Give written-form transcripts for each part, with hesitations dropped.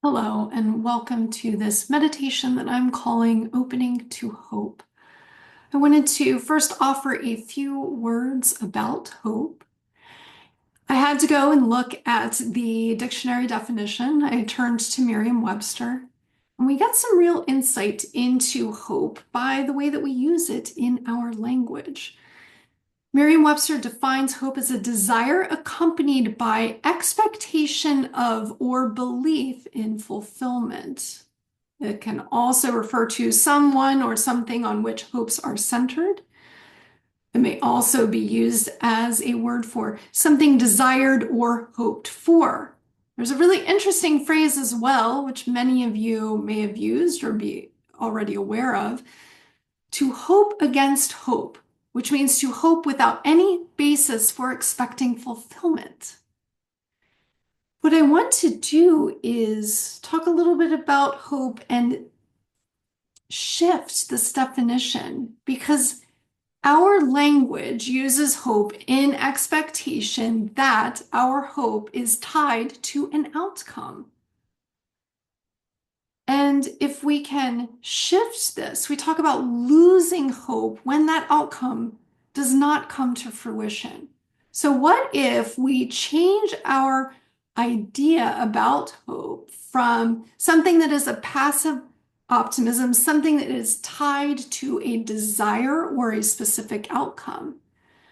Hello, and welcome to this meditation that I'm calling Opening to Hope. I wanted to first offer a few words about hope. I had to go and look at the dictionary definition. I turned to Merriam-Webster, and we get some real insight into hope by the way that we use it in our language. Merriam-Webster defines hope as a desire accompanied by expectation of or belief in fulfillment. It can also refer to someone or something on which hopes are centered. It may also be used as a word for something desired or hoped for. There's a really interesting phrase as well, which many of you may have used or be already aware of, to hope against hope, which means to hope without any basis for expecting fulfillment. What I want to do is talk a little bit about hope and shift this definition because our language uses hope in expectation that our hope is tied to an outcome. And if we can shift this, we talk about losing hope when that outcome does not come to fruition. So, what if we change our idea about hope from something that is a passive optimism, something that is tied to a desire or a specific outcome,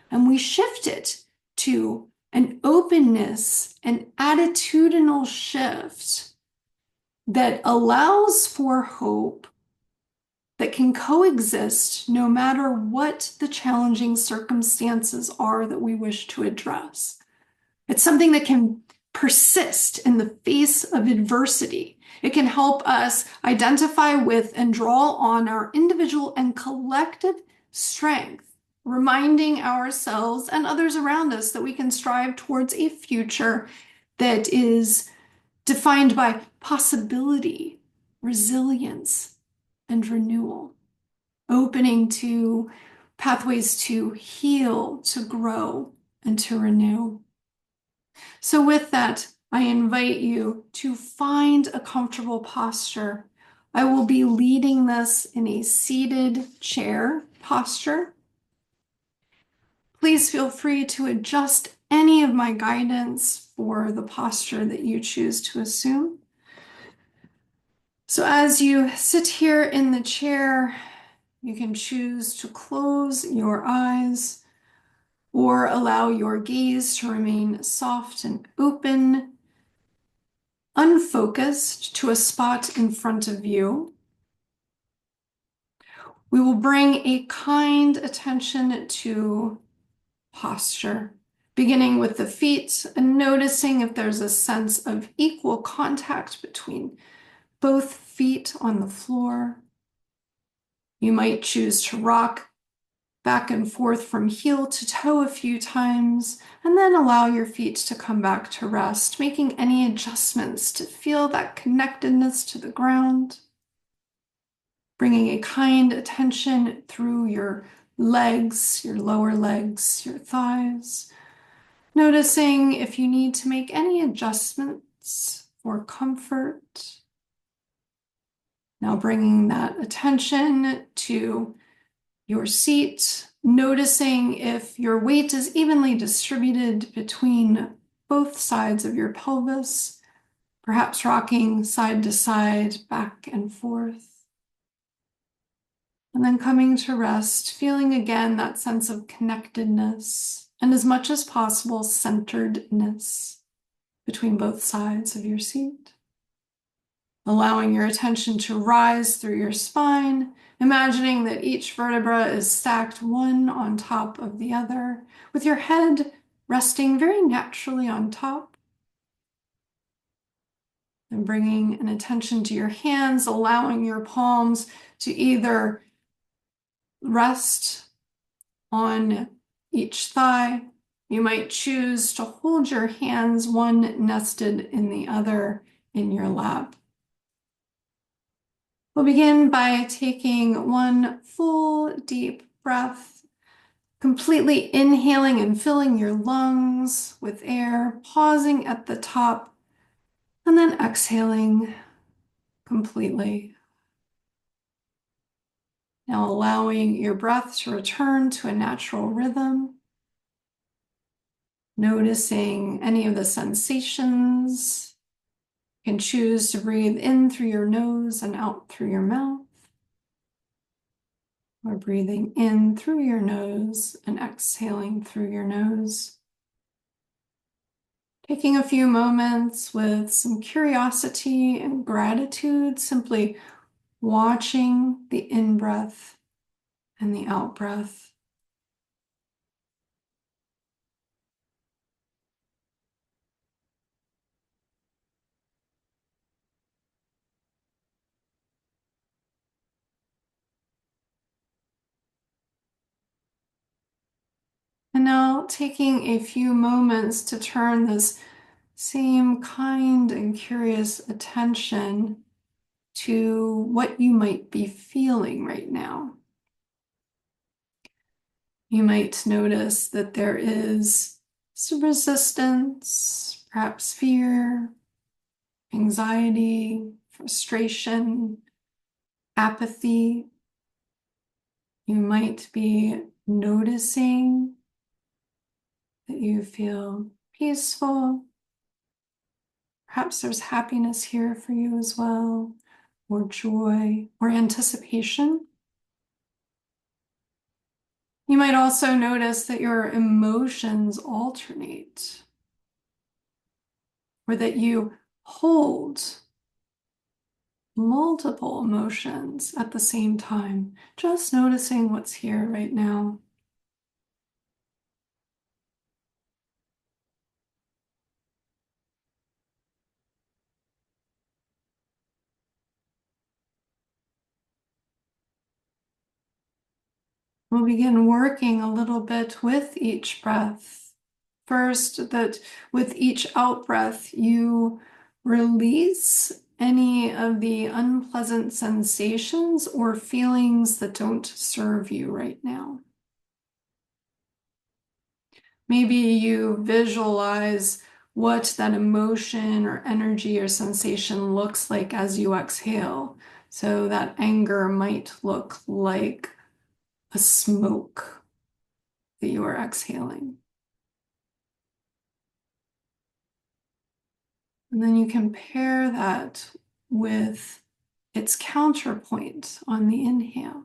and we shift it to an openness, an attitudinal shift that allows for hope that can coexist no matter what the challenging circumstances are that we wish to address. It's something that can persist in the face of adversity. It can help us identify with and draw on our individual and collective strength, reminding ourselves and others around us that we can strive towards a future that is defined by possibility, resilience, and renewal, opening to pathways to heal, to grow, and to renew. So with that, I invite you to find a comfortable posture. I will be leading this in a seated chair posture. Please feel free to adjust any of my guidance for the posture that you choose to assume. So as you sit here in the chair, you can choose to close your eyes or allow your gaze to remain soft and open, unfocused to a spot in front of you. We will bring a kind attention to posture, beginning with the feet and noticing if there's a sense of equal contact between both feet on the floor. You might choose to rock back and forth from heel to toe a few times, and then allow your feet to come back to rest, making any adjustments to feel that connectedness to the ground. Bringing a kind attention through your legs, your lower legs, your thighs. Noticing if you need to make any adjustments for comfort. Now bringing that attention to your seat, noticing if your weight is evenly distributed between both sides of your pelvis, perhaps rocking side to side, back and forth. And then coming to rest, feeling again that sense of connectedness and as much as possible centeredness between both sides of your seat. Allowing your attention to rise through your spine, imagining that each vertebra is stacked one on top of the other, with your head resting very naturally on top. And bringing an attention to your hands, allowing your palms to either rest on each thigh. You might choose to hold your hands one nested in the other in your lap. We'll begin by taking one full deep breath, completely inhaling and filling your lungs with air, pausing at the top, And then exhaling completely. Now allowing your breath to return to a natural rhythm. Noticing any of the sensations. You can choose to breathe in through your nose and out through your mouth. Or breathing in through your nose and exhaling through your nose. Taking a few moments with some curiosity and gratitude, simply watching the in-breath and the out-breath. And now taking a few moments to turn this same kind and curious attention to what you might be feeling right now. You might notice that there is some resistance, perhaps fear, anxiety, frustration, apathy. You might be noticing that you feel peaceful. Perhaps there's happiness here for you as well, or joy, or anticipation. You might also notice that your emotions alternate, or that you hold multiple emotions at the same time, just noticing what's here right now. We'll begin working a little bit with each breath. First, that with each out breath, you release any of the unpleasant sensations or feelings that don't serve you right now. Maybe you visualize what that emotion or energy or sensation looks like as you exhale. So that anger might look like a smoke that you are exhaling. And then you can pair that with its counterpoint on the inhale.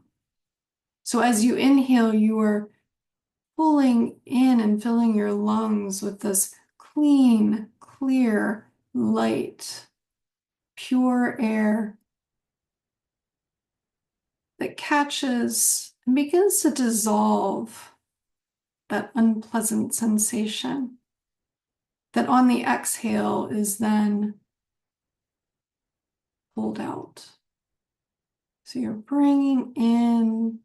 So as you inhale, you are pulling in and filling your lungs with this clean, clear, light, pure air that catches and begins to dissolve that unpleasant sensation that on the exhale is then pulled out. So you're bringing in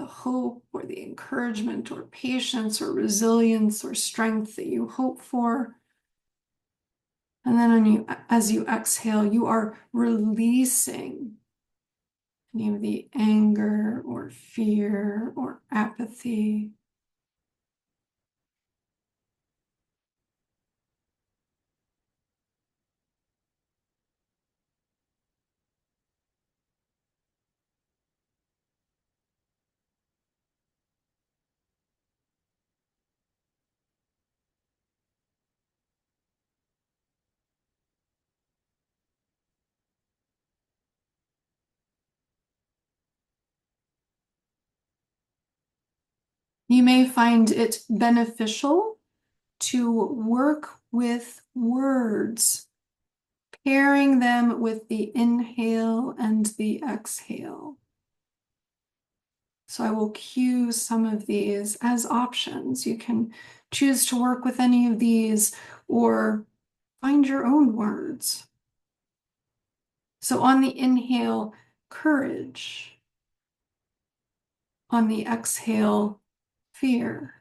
the hope or the encouragement or patience or resilience or strength that you hope for. And then as you exhale, you are releasing any of the anger or fear or apathy. You may find it beneficial to work with words, pairing them with the inhale and the exhale. So I will cue some of these as options. You can choose to work with any of these or find your own words. So on the inhale, courage. On the exhale, fear.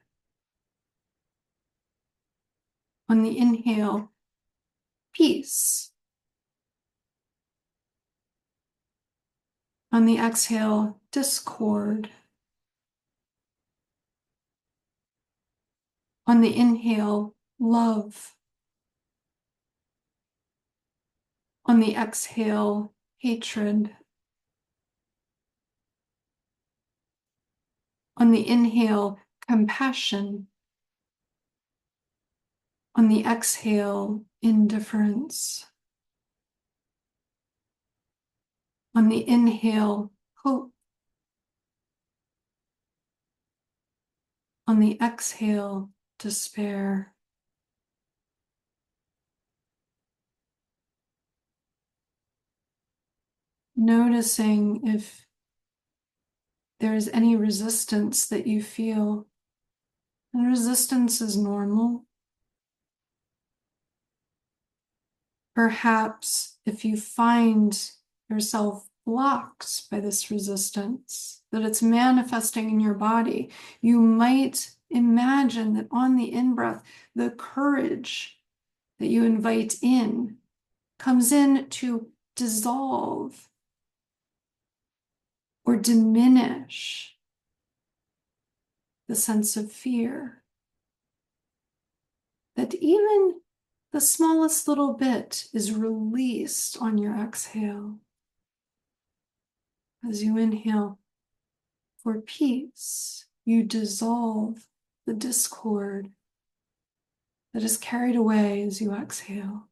On the inhale, peace. On the exhale, discord. On the inhale, love. the exhale, hatred. On the inhale, compassion. On the exhale, indifference. On the inhale, hope. On the exhale, despair. Noticing if there is any resistance that you feel. And resistance is normal. Perhaps if you find yourself blocked by this resistance, that it's manifesting in your body, you might imagine that on the in-breath, the courage that you invite in comes in to dissolve or diminish the sense of fear. That even the smallest little bit is released on your exhale. As you inhale for peace, you dissolve the discord that is carried away as you exhale.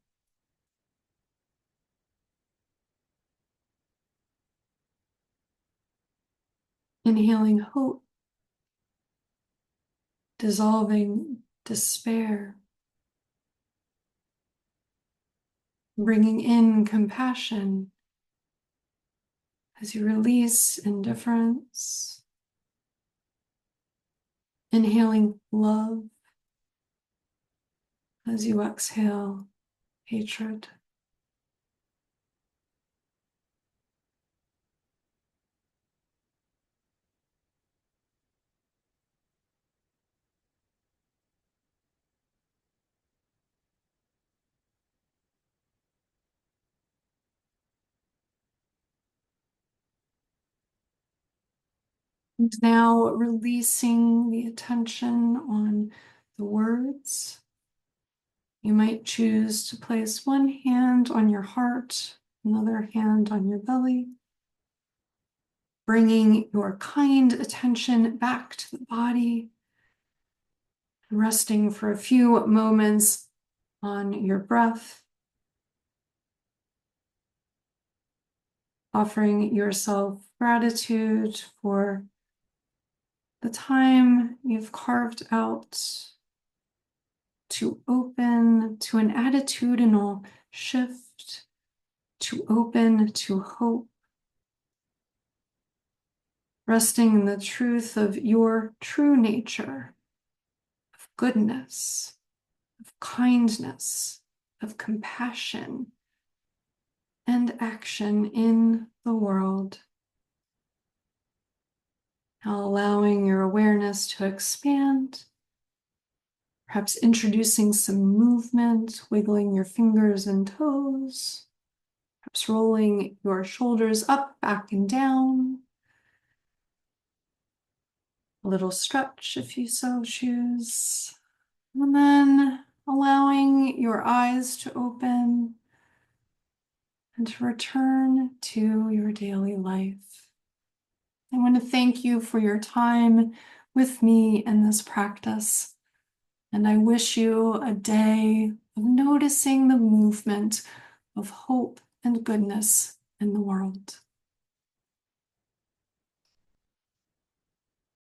Inhaling hope, dissolving despair, bringing in compassion as you release indifference. Inhaling love as you exhale hatred. And now releasing the attention on the words. You might choose to place one hand on your heart, another hand on your belly, bringing your kind attention back to the body, resting for a few moments on your breath, offering yourself gratitude for the time you've carved out to open to an attitudinal shift, to open to hope, resting in the truth of your true nature, of goodness, of kindness, of compassion, and action in the world. Now allowing your awareness to expand, perhaps introducing some movement, wiggling your fingers and toes, perhaps rolling your shoulders up, back, and down. A little stretch if you so choose. And then allowing your eyes to open and to return to your daily life. I want to thank you for your time with me in this practice. And I wish you a day of noticing the movement of hope and goodness in the world.